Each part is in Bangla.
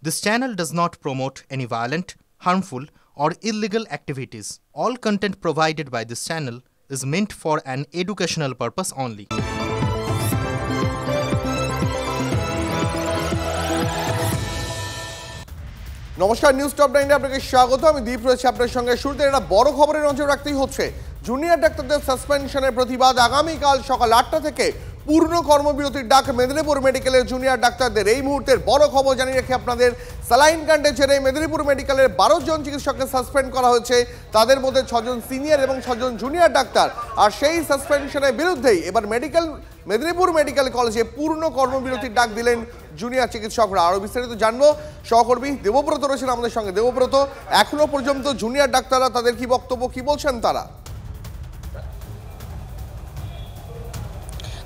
This channel does not promote any violent, harmful, or illegal activities. All content provided by this channel is meant for an educational purpose only. নমস্কার, নিউজ টপ 9 আপনাকে স্বাগত। আমি দীপ রয়েছে আপনার সঙ্গে। শুরুতে একটা বড় খবরের নজর রাখতেই হচ্ছে জুনিয়র ডাক্তারদের সাসপেনশনের প্রতিবাদ। আগামীকাল সকাল 8টা থেকে পূর্ণ কর্মবিরতির ডাক মেদিনীপুর মেডিকেলের জুনিয়র ডাক্তারদের। এই মুহূর্তের বড় খবর জানিয়ে রাখি আপনাদের, স্যালাইন কাণ্ডে জেরে মেদিনীপুর মেডিকেলের 12 জন চিকিৎসককে সাসপেন্ড করা হয়েছে। তাদের মধ্যে 6 জন সিনিয়র এবং 6 জন জুনিয়র ডাক্তার। আর সেই সাসপেনশনের বিরুদ্ধেই এবার মেদিনীপুর মেডিকেল কলেজে পূর্ণ কর্মবিরতির ডাক দিলেন জুনিয়র চিকিৎসকরা। আরও বিস্তারিত জানবো, সহকর্মী দেবব্রত রয়েছেন আমাদের সঙ্গে। দেবব্রত, এখনো পর্যন্ত জুনিয়র ডাক্তাররা তাদের কি বক্তব্য, কি বলছেন তারা?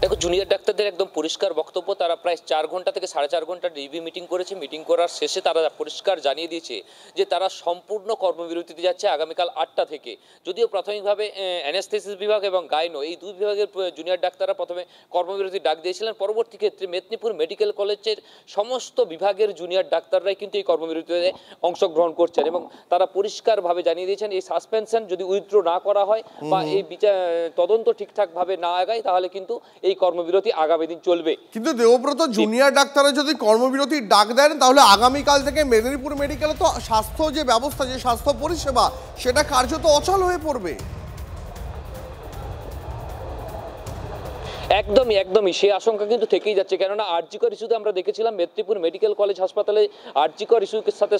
দেখো, জুনিয়র ডাক্তারদের একদম পরিষ্কার বক্তব্য। তারা প্রায় 4 ঘন্টা থেকে 4.5 ঘন্টা রিভিউ মিটিং করেছে। মিটিং করার শেষে তারা পরিষ্কার জানিয়ে দিয়েছে যে তারা সম্পূর্ণ কর্মবিরতিতে যাচ্ছে আগামীকাল 8টা থেকে। যদিও প্রাথমিকভাবে অ্যানেস্থেসিস বিভাগ এবং গাইনো এই দুই বিভাগের জুনিয়র ডাক্তাররা প্রথমে কর্মবিরতির ডাক দিয়েছিলেন। পরবর্তী ক্ষেত্রে মেদিনীপুর মেডিকেল কলেজের সমস্ত বিভাগের জুনিয়র ডাক্তাররাই কিন্তু এই কর্মবিরতিতে অংশগ্রহণ করছেন এবং তারা পরিষ্কারভাবে জানিয়ে দিয়েছেন এই সাসপেনশন যদি উইথড্র না করা হয় বা এই তদন্ত ঠিকঠাকভাবে না আগায় তাহলে কিন্তু এই কর্মবিরতি আগামী দিন চলবে। কিন্তু দেবব্রত, জুনিয়র ডাক্তাররা যদি কর্মবিরতির ডাক দেন তাহলে আগামীকাল থেকে মেদিনীপুর মেডিকেলে তো স্বাস্থ্য যে ব্যবস্থা, যে স্বাস্থ্য পরিষেবা, সেটা কার্যত অচল হয়ে পড়বে। একদমই সেই আশঙ্কা কিন্তু থেকেই যাচ্ছে। কেননা আরজিকর ইস্যুতে আমরা দেখেছিলাম মেদিনীপুর মেডিকেল কলেজ হাসপাতালে আরজিকর ইস্যুর সাথে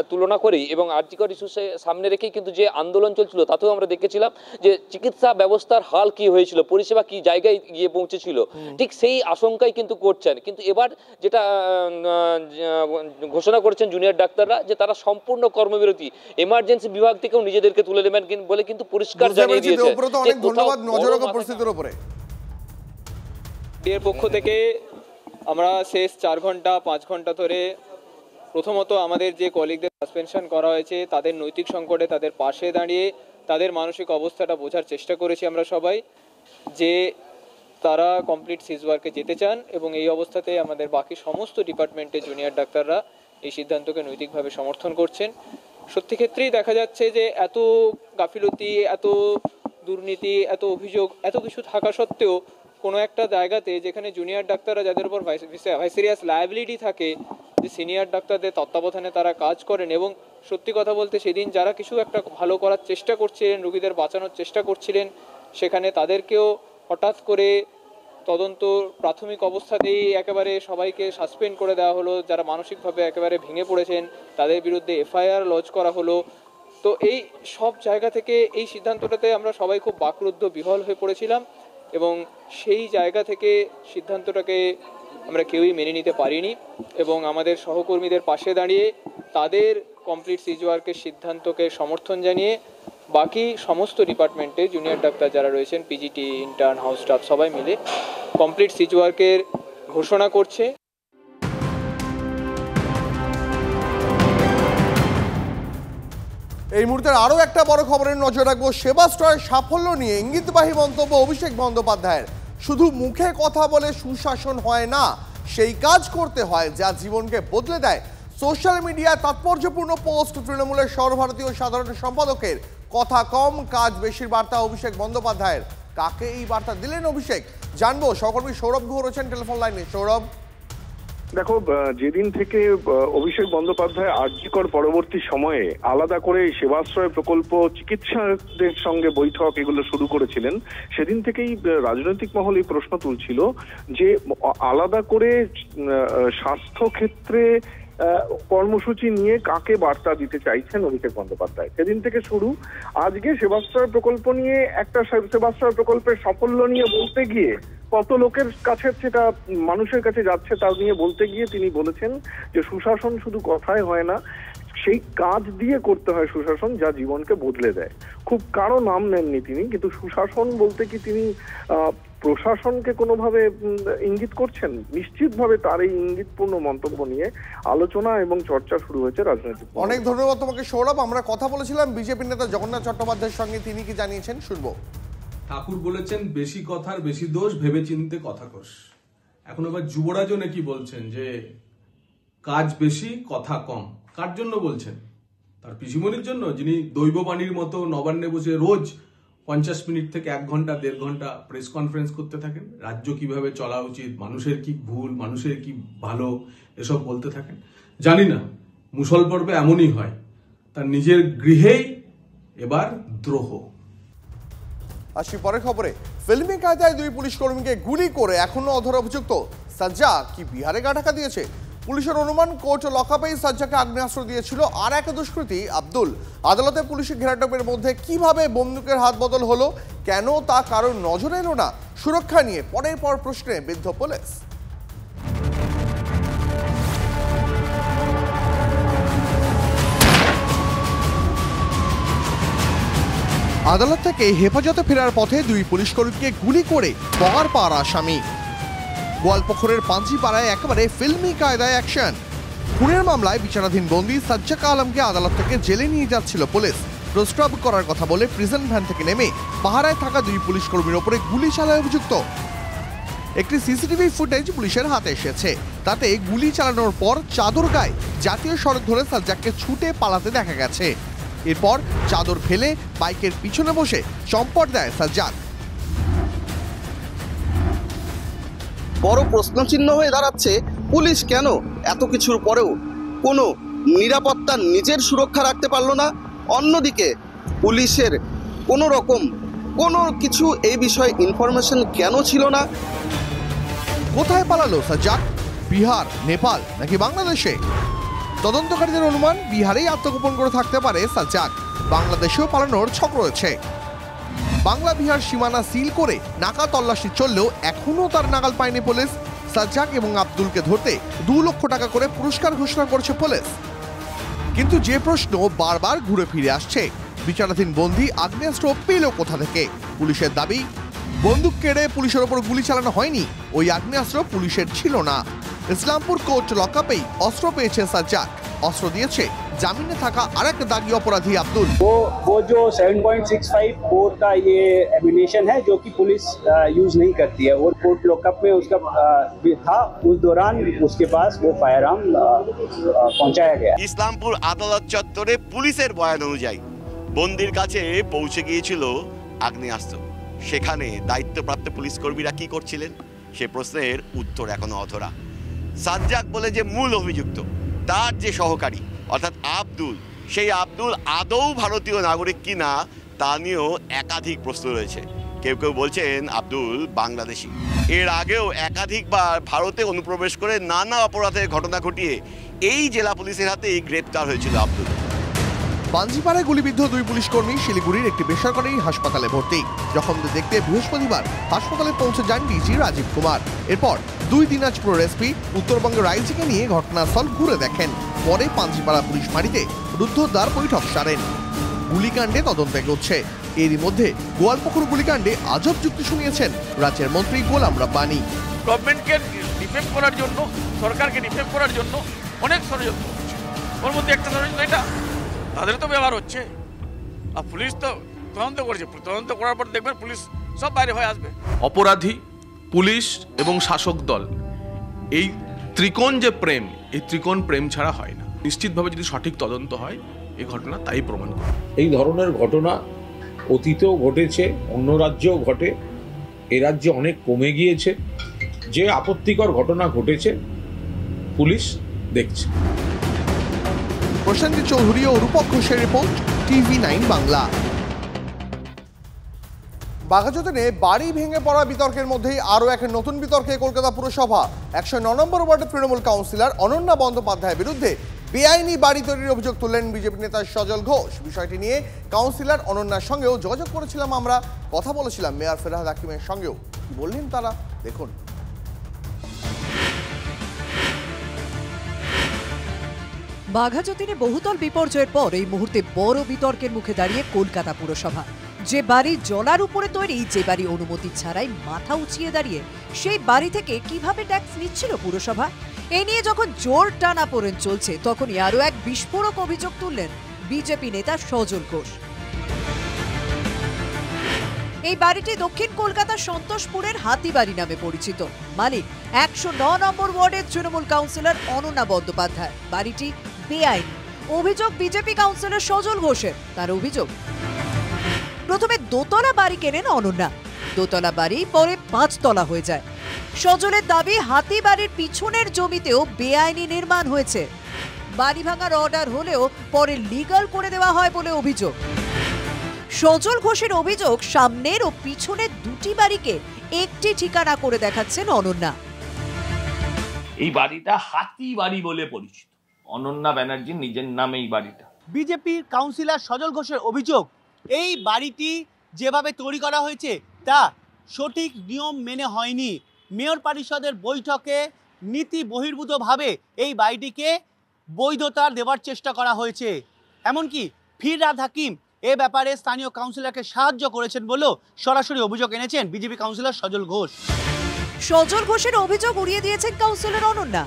তুলনা করেই এবং আরজিকর ইস্যু সামনে রেখেই কিন্তু যে আন্দোলন চলছিল তাতেও আমরা দেখেছিলাম যে চিকিৎসা ব্যবস্থার হাল কি হয়েছিল, পরিষেবা কি জায়গায় গিয়ে পৌঁছেছিল। ঠিক সেই আশঙ্কাই কিন্তু করছেন। কিন্তু এবার যেটা ঘোষণা করেছেন জুনিয়র ডাক্তাররা যে তারা সম্পূর্ণ কর্মবিরতি, এমার্জেন্সি বিভাগ থেকেও নিজেদেরকে তুলে নেবেন বলে কিন্তু পরিষ্কার জানিয়ে দিয়েছে। অনেক ধন্যবাদ নজর রাখা পরিস্থিতির উপরে। এর পক্ষ থেকে আমরা শেষ 4 ঘন্টা 5 ঘন্টা ধরে প্রথমত আমাদের যে কলিগদের সাসপেনশন করা হয়েছে তাদের নৈতিক সংকটে তাদের পাশে দাঁড়িয়ে তাদের মানসিক অবস্থাটা বোঝার চেষ্টা করেছি আমরা সবাই, যে তারা কমপ্লিট সিজওয়ার্কে যেতে চান এবং এই অবস্থাতে আমাদের বাকি সমস্ত ডিপার্টমেন্টে জুনিয়র ডাক্তাররা এই সিদ্ধান্তকে নৈতিকভাবে সমর্থন করছেন। সত্যি ক্ষেত্রেই দেখা যাচ্ছে যে এত গাফিলতি, এত দুর্নীতি, এত অভিযোগ, এত কিছু থাকা সত্ত্বেও কোনো একটা জায়গাতে যেখানে জুনিয়র ডাক্তাররা যাদের উপর ভাইসেরিয়াস লায়াবিলিটি থাকে, যে সিনিয়র ডাক্তারদের তত্ত্বাবধানে তারা কাজ করেন এবং সত্যি কথা বলতে সেদিন যারা কিছু একটা ভালো করার চেষ্টা করছিলেন, রোগীদের বাঁচানোর চেষ্টা করছিলেন, সেখানে তাদেরকেও হঠাৎ করে তদন্ত প্রাথমিক অবস্থাতেই একেবারে সবাইকে সাসপেন্ড করে দেওয়া হলো। যারা মানসিকভাবে একেবারে ভেঙে পড়েছেন তাদের বিরুদ্ধে এফআইআর লজ করা হলো। তো এই সব জায়গা থেকে এই সিদ্ধান্তটাতে আমরা সবাই খুব বাকরুদ্ধ, বিহ্বল হয়ে পড়েছিলাম এবং সেই জায়গা থেকে সিদ্ধান্তটাকে আমরা কেউই মেনে নিতে পারিনি এবং আমাদের সহকর্মীদের পাশে দাঁড়িয়ে তাদের কমপ্লিট সিজওয়ার্কের সিদ্ধান্তকে সমর্থন জানিয়ে বাকি সমস্ত ডিপার্টমেন্টে জুনিয়র ডাক্তার যারা রয়েছেন, পিজিটি, ইন্টার্ন, হাউস স্টাফ সবাই মিলে কমপ্লিট সিজওয়ার্কের ঘোষণা করছে। এই মুহূর্তের আরও একটা বড় খবরের নজর রাখবো। সেবাশ্রয়ের সাফল্য নিয়ে ইঙ্গিতবাহী মন্তব্য অভিষেক বন্দ্যোপাধ্যায়ের। শুধু মুখে কথা বলে সুশাসন হয় না, সেই কাজ করতে হয় যা জীবনকে বদলে দেয়। সোশ্যাল মিডিয়ায় তাৎপর্যপূর্ণ পোস্ট তৃণমূলের সর্বভারতীয় সাধারণ সম্পাদকের। কথা কম, কাজ বেশির বার্তা অভিষেক বন্দ্যোপাধ্যায়ের। কাকে এই বার্তা দিলেন অভিষেক, জানবো। সহকর্মী সৌরভ ঘোষ রয়েছেন টেলিফোন লাইনে। সৌরভ, দেখো, যেদিন থেকে অভিষেক বন্দ্যোপাধ্যায় আরজিকর পরবর্তী সময়ে আলাদা করে সেবাশ্রয় প্রকল্প, চিকিৎসকদের সঙ্গে বৈঠক এগুলো শুরু করেছিলেন, সেদিন থেকেই রাজনৈতিক মহল এই প্রশ্ন তুলছিল যে আলাদা করে স্বাস্থ্য ক্ষেত্রে কর্মসূচি নিয়ে কাকে বার্তা দিতে চাইছেন অভিষেক বন্দ্যোপাধ্যায়। সেদিন থেকে শুরু। আজকে সেবাশ্রয় প্রকল্প নিয়ে, একটা সেবাশ্রয় প্রকল্পের সাফল্য নিয়ে বলতে গিয়ে কত লোকের কাছে সেটা মানুষের কাছে যাচ্ছে তা নিয়ে বলতে গিয়ে তিনি বলেছেন যে সুশাসন শুধু কথায় হয় না, সেই কাজ দিয়ে করতে হয় সুশাসন যা জীবনকে বদলে দেয়। খুব কারো নাম নেননি তিনি, কিন্তু সুশাসন বলতে কি তিনি প্রশাসনকে কোনোভাবে ইঙ্গিত করছেন? নিশ্চিতভাবে তার এই ইঙ্গিতপূর্ণ মন্তব্য নিয়ে আলোচনা এবং চর্চা শুরু হয়েছে রাজনৈতিক। অনেক ধন্যবাদ তোমাকে সৌরভ। আমরা কথা বলেছিলাম বিজেপি নেতা জগন্নাথ চট্টোপাধ্যায়ের সঙ্গে, তিনি কি জানিয়েছেন শুনবো। ঠাকুর বলেছেন বেশি কথার বেশি দোষ, ভেবে চিনতে কথা কোষ। এখন আবার যুবরাজও নাকি বলছেন যে কাজ বেশি কথা কম। কার জন্য বলছেন? তার পিসিমণির জন্য, যিনি দৈববাণীর মতো নবান্নে বসে রোজ 50 মিনিট থেকে 1 ঘন্টা 1.5 ঘন্টা প্রেস কনফারেন্স করতে থাকেন, রাজ্য কিভাবে চলা উচিত, মানুষের কি ভুল, মানুষের কি ভালো, এসব বলতে থাকেন। জানি না, মুসল পর্বে এমনই হয়, তার নিজের গৃহেই এবার দ্রোহ। আসি পরের খবরে। ফিল্মি কায়দায় 2 পুলিশ কর্মীকে গুলি করে এখনো অধরা অভিযুক্ত সাজ্জাক কি বিহারে গা ঢাকা দিয়েছে? পুলিশের অনুমান কোর্ট লকআপেই সাজ্জাককে আগ্নেয়াস্ত্র দিয়েছিল আর এক দুষ্কৃতী আব্দুল। আদালতে পুলিশের ঘেরাটোপের মধ্যে কিভাবে বন্দুকের হাত বদল হলো, কেন তা কারোর নজরে এলো না, সুরক্ষা নিয়ে পরের পর প্রশ্নে বিদ্ধ পুলিশ। আদালত থেকে হেফাজতে ফেরার পথে 2 পুলিশ কর্মীকে গুলি করে পগার পাওয়ার আসামি। গোয়ালপুকুরের পাঞ্জিপাড়ায় একেবারে ফিল্মি কায়দায় অ্যাকশন। খুনের মামলায় বিচারাধীন বন্দী সাজ্জাক আলমকে আদালত থেকে জেলে নিয়ে যাচ্ছিল পুলিশ। প্রস্রাব করার কথা বলে প্রিজন ভ্যান থেকে নেমে পাহারায় থাকা 2 পুলিশ কর্মীর ওপরে গুলি চালায় অভিযুক্ত। একটি সিসিটিভি ফুটেজ পুলিশের হাতে এসেছে। তাতে গুলি চালানোর পর চাদর গায়ে জাতীয় সড়ক ধরে সাজ্জাককে ছুটে পালাতে দেখা গেছে। এরপর চাদর ফেলে বাইকের পিছনে বসে চম্পট দেয় সাজ্জাক। বড় প্রশ্নচিহ্ন হয়ে দাঁড়াচ্ছে, পুলিশ কেন এত কিছুর পরেও কোনো নিরাপত্তা নিজের সুরক্ষা রাখতে পারলো না? অন্যদিকে পুলিশের কোনো রকম কোনো কিছু এই বিষয়ে ইনফরমেশন কেন ছিল না? কোথায় পালালো সাজ্জাক? বিহার, নেপাল নাকি বাংলাদেশে? তদন্তকারীদের অনুমান বিহারেই আত্মগোপন করে থাকতে পারে সাজ্জাক। বাংলাদেশেও পালানোর ছক রয়েছে। বাংলা বিহার সীমানা সিল করে নাকা তল্লাশি চললেও এখনো তার নাগাল পায়নি পুলিশ। সাজ্জাক এবং আব্দুলকে ধরতে 2 লক্ষ টাকা করে পুরস্কার ঘোষণা করেছে পুলিশ। কিন্তু যে প্রশ্ন বারবার ঘুরে ফিরে আসছে, বিচারাধীন বন্দী আগ্নেয়াস্ত্র পেল কোথা থেকে? পুলিশের দাবি, বন্দুক কেড়ে পুলিশের ওপর গুলি চালানো হয়নি, ওই আগ্নেয়াস্ত্র পুলিশের ছিল না। ইসলামপুর কোর্ট লকআপেই অস্ত্র পেয়েছে সাজ্জাক। অস্ত্র দিয়েছে জামিনে থাকা আরেক দাগী অপরাধী আব্দুল। वो जो 7.65 बोर का ये एम्यूनेशन है जो कि पुलिस यूज नहीं करती है, और कोर्ट लॉकअप में उसका था, उस दौरान उसके पास वो फायर आर्म पहुंचाया गया। ইসলামপুর আদালত চত্বরে পুলিশের বয়ান অনুযায়ী বন্দির কাছে পৌঁছে গিয়েছিল আগ্নেয়াস্ত্র। সেখানে দায়িত্বপ্রাপ্ত পুলিশ কর্মীরা কি করছিলেন সে প্রশ্নের উত্তর এখনো অধরা। সাজ্জাক বলে যে মূল অভিযুক্ত, তার যে সহকারী অর্থাৎ আব্দুল, সেই আব্দুল আদৌ ভারতীয় নাগরিক কিনা তা নিয়েও একাধিক প্রশ্ন রয়েছে। কেউ কেউ বলছেন আব্দুল বাংলাদেশি। এর আগেও একাধিকবার ভারতে অনুপ্রবেশ করে নানা অপরাধের ঘটনা ঘটিয়ে এই জেলা পুলিশের হাতেই গ্রেপ্তার হয়েছিল আব্দুল। পাঞ্জিপাড়ায় গুলিবিদ্ধ 2 পুলিশ কর্মী শিলিগুড়ির একটি বেসরকারি হাসপাতালে ভর্তি। জখমদের দেখতে বৃহস্পতিবার হাসপাতালে পৌঁছে যান ডিজি রাজীব কুমার। এরপর 2 দিনাজপুর এসপি উত্তরবঙ্গের রাইজিকে নিয়ে ঘটনাস্থল ঘুরে দেখেন। পরে পাঞ্জিপাড়া পুলিশ ফাঁড়িতে রুদ্ধদ্বার বৈঠক সারেন। গুলিকাণ্ডে তদন্ত এগোচ্ছে। এরই মধ্যে গোয়ালপুকুর গুলিকাণ্ডে আজব যুক্তি শুনিয়েছেন রাজ্যের মন্ত্রী গোলাম রাব্বানি। গভর্নমেন্টকে ডিফেন্ড করার জন্য, সরকারকে ডিফেন্ড করার জন্য অনেক ষড়যন্ত্র হচ্ছে। ওর মধ্যে একটা ষড়যন্ত্র এটা তাদের তো ব্যবহার হচ্ছে, আর পুলিশ তো তদন্ত করেছে। তদন্ত করার পর দেখবেন পুলিশ সব বাইরে হয়ে আসবে। অপরাধী, পুলিশ এবং শাসক দল, এই ত্রিকোণ যে প্রেম, এই ত্রিকোণ প্রেম ছাড়া হয় না। নিশ্চিতভাবে যদি সঠিক তদন্ত হয় এই ঘটনা তাই প্রমাণ করে। এই ধরনের ঘটনা অতীতেও ঘটেছে, অন্য রাজ্যেও ঘটে। এ রাজ্যে অনেক কমে গিয়েছে। যে আপত্তিকর ঘটনা ঘটেছে পুলিশ দেখছে। প্রশান্ত চৌধুরী ও রূপক ঘোষের রিপোর্ট, TV9 বাংলা। বাঘাযতীনে বাড়ি ভেঙে পড়া বিতর্কের মধ্যেই আরও এক নতুন বিতর্কে কলকাতা পুরসভা। 109 নম্বর ওয়ার্ডের তৃণমূল কাউন্সিলর অনন্যা বন্দ্যোপাধ্যায়ের বিরুদ্ধে বেআইনি বাড়ি তৈরির অভিযোগ তুললেন বিজেপি নেতা সজল ঘোষ। বিষয়টি নিয়ে কাউন্সিলর অনন্যার সঙ্গেও যোগাযোগ করেছিলাম আমরা, কথা বলেছিলাম মেয়র ফেরহাদ হাকিমের সঙ্গেও। কি বললেন তারা দেখুন। বাঘাযতীনে বহুতল বিপর্যয়ের পর এই মুহূর্তে বড় বিতর্কের মুখে দাঁড়িয়ে কলকাতা পুরসভা। যে বাড়ি জলার উপরে তৈরি, যে বাড়ি অনুমতি ছাড়াই মাথা উঁচিয়ে দাঁড়িয়ে, সেই বাড়ি থেকে কিভাবে ট্যাক্স নিচ্ছিল পুরসভা? এ নিয়ে যখন জোর টানাপোড়েন চলছে, তখনই আরও এক বিস্ফোরক অভিযোগ তুললেন বিজেপি নেতা সজল ঘোষ। এই বাড়িটি দক্ষিণ কলকাতার সন্তোষপুরের হাতিবাড়ি নামে পরিচিত। মালিক 109 নম্বর ওয়ার্ডের তৃণমূল কাউন্সিলর অনন্যা বন্দ্যোপাধ্যায়। বাড়িটি বেআইনি। অভিযোগ বিজেপি কাউন্সিলর সজল ঘোষের। তার অভিযোগ, প্রথমে দোতলা বাড়ি কেনেন অনন্যা, দোতলা বাড়ি পরে 5 তলা হয়ে যায়। সজলের দাবি, হাতিবাড়ির পিছনের জমিতেও বেআইনি নির্মাণ হয়েছে। বাড়ি ভাঙার অর্ডার হলেও পরে লিগ্যাল করে দেওয়া হয় বলে অভিযোগ। সজল ঘোষের অভিযোগ, সামনের ও পিছনের দুটি বাড়িকে একটি ঠিকানা করে দেখাচ্ছেন অনন্যা। এই বাড়িটা হাতি বাড়ি বলে পরিচিত, অনন্যা ব্যানার্জির নিজের নামে এই বাড়িটা। বিজেপির কাউন্সিলর সজল ঘোষের অভিযোগ, এই বাড়িটি যেভাবে তৈরি করা হয়েছে তা সঠিক নিয়ম মেনে হয়নি। মেয়র পরিষদের বৈঠকে নীতি বহির্ভূতভাবে এই বাড়িটিকে বৈধতা দেওয়ার চেষ্টা করা হয়েছে। এমনকি ফিরহাদ হাকিম এ ব্যাপারে স্থানীয় কাউন্সিলরকে সাহায্য করেছেন বলেও সরাসরি অভিযোগ এনেছেন বিজেপি কাউন্সিলর সজল ঘোষ। সজল ঘোষের অভিযোগ উড়িয়ে দিয়েছেন কাউন্সিলর অনন্যা।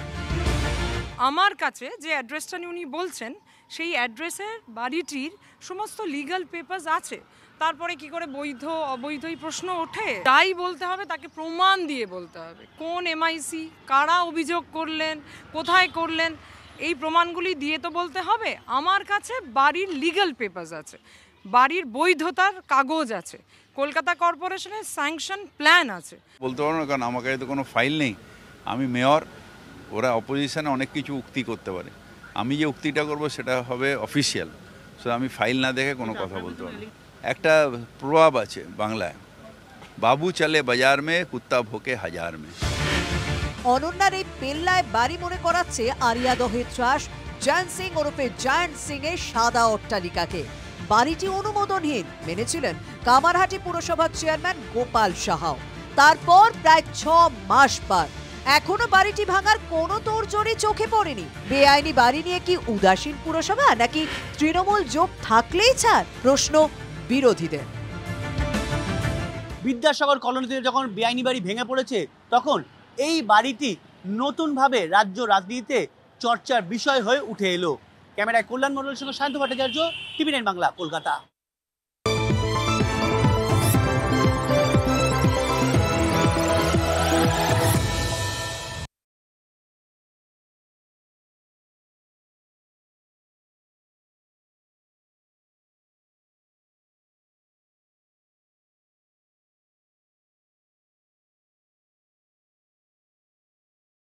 আমার কাছে যে অ্যাড্রেসটা উনি বলছেন সেই অ্যাড্রেসের বাড়িটির সমস্ত লিগ্যাল পেপারস আছে। তারপরে কি করে বৈধ অবৈধই প্রশ্ন ওঠে, তাই বলতে হবে, তাকে প্রমাণ দিয়ে বলতে হবে কোন এমআইসি, কারা অভিযোগ করলেন, কোথায় করলেন, এই প্রমাণগুলি দিয়ে তো বলতে হবে। আমার কাছে বাড়ির লিগ্যাল পেপারস আছে, বাড়ির বৈধতার কাগজ আছে, কলকাতা কর্পোরেশনের স্যাংশন প্ল্যান আছে। বলতে পারবো না, কারণ আমার কাছে তো কোনো ফাইল নেই। আমি মেয়র, ওরা অপোজিশনে অনেক কিছু উক্তি করতে পারে, আমি যে উক্তিটা করব সেটা হবে অফিসিয়াল, সো আমি ফাইল না দেখে কোনো কথা বলতে পারবো। একটা প্রভাব আছে বাংলায়, বাবু চলে বাজার মে কুত্তা ভোকে হাজার মে। অনন্যার এই পেল্লায় বাড়ি মনে করাচ্ছে আরিয়াদহের ত্রাস জয়ন্ত সিং ওরফে জয়ন্ত সিং এর সাদা অট্টালিকাকে। বাড়িটি অনুমোদনহীন মেনেছিলেন কামারহাটি পুরসভার চেয়ারম্যান গোপাল সাহাও। তারপর প্রায় 6 মাস পার, এখনো বাড়িটি ভাঙার কোনো তোড়জোড়ই চোখে পড়েনি। বেআইনি বাড়ি নিয়ে কি উদাসীন পুরসভা, নাকি তৃণমূল জোট থাকলেই ছাড়? প্রশ্ন বিরোধীদের। বিদ্যাসাগর কলোনিতে যখন বেআইনি বাড়ি ভেঙে পড়েছে, তখন এই বাড়িটি নতুনভাবে রাজ্য রাজনীতিতে চর্চার বিষয় হয়ে উঠে এলো। ক্যামেরায় কল্যাণ মণ্ডলের সঙ্গে সায়ন্ত ভট্টাচার্য, টিভি9 বাংলা, কলকাতা।